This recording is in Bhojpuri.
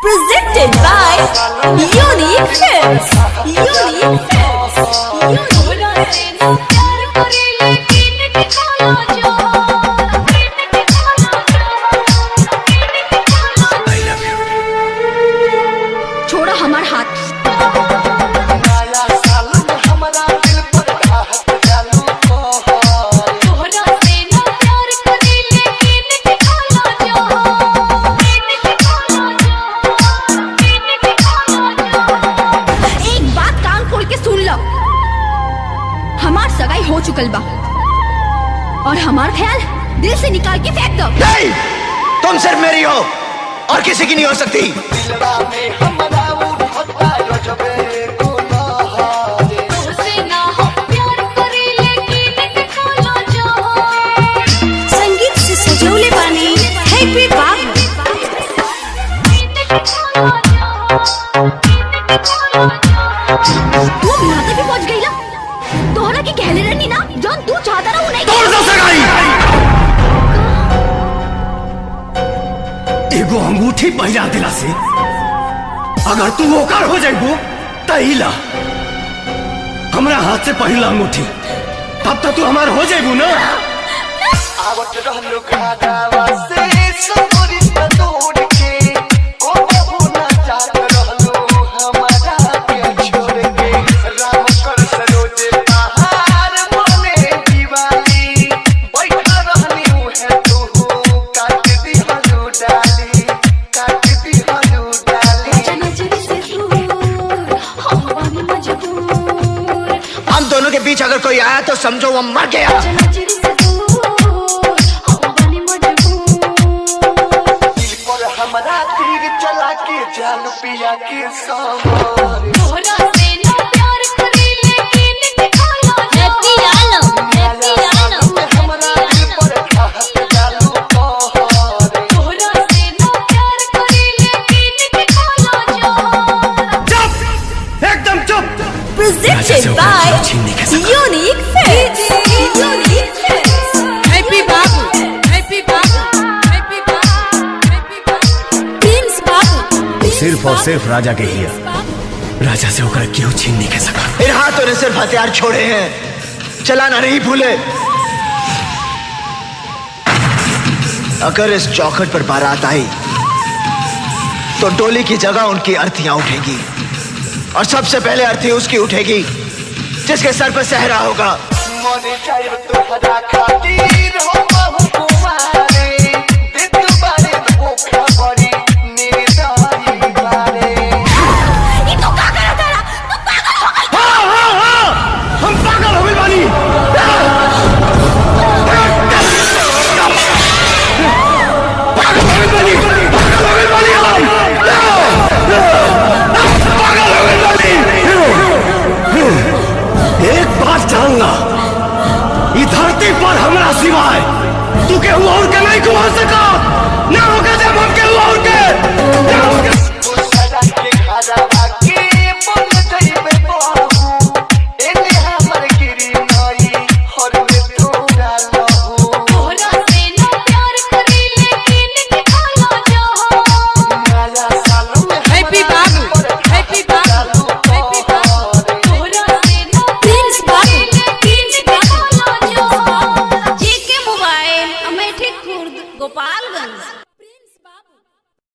Presented by Unique Films. Unique Films. छोड़ो हमार हाथ। हमार सगाई हो चुकल बा और हमार ख्याल दिल से निकाल के फेंक दो। नहीं, तुम सिर्फ मेरी हो और किसी की नहीं हो सकती। संगीत से सजौले बानी हैप्पी बाग। तू बिहार भी पहुंच गई ना, तोहरा की कहले रहनी ना जौन तू चाहता ना वो नहीं। तोड़ दो सगाई। एगो अंगूठी पहिरा दिला से अगर तू ओकर हो जाइबो तहिला हमरा हाथ से पहिला अंगूठी तब तक तू हमार हो जाइबो ना। आवत रहलो खादावा से सपोरी तोड़ के को होना चाहत रहलो हमारा के छोड़ के राम कर सरोज पहाड़ मोने दीवानी बैठा रहनी है तू काट दी हलू डाली काट दी हलू डाली। नजर से दूर हम बनी मजबूर। हम दोनों के बीच अगर कोई आया तो समझो वो मर गया। जान पिया के सामने तोहरा से ना प्यार करी लेकिन दिखाला हैप्पी आलम हमरा दिल पर खात जालू तोहरे। तोहरा से ना प्यार करी लेकिन दिखाला चुप, एकदम चुप। Presented by Unique Films. Unique Films. Happy बाबू, हैप्पी बाबू, हैप्पी बाबू, हैप्पी बाबू। प्रिंस बाबू सिर्फ और सिर्फ राजा के ही है। राजा से होकर क्यों छीन नहीं सका। इन हाथों ने सिर्फ हथियार छोड़े हैं, चलाना नहीं भूले। अगर इस चौखट पर बारात आई तो डोली की जगह उनकी अर्थियां उठेगी और सबसे पहले अर्थी उसकी उठेगी जिसके सर पर सहरा होगा।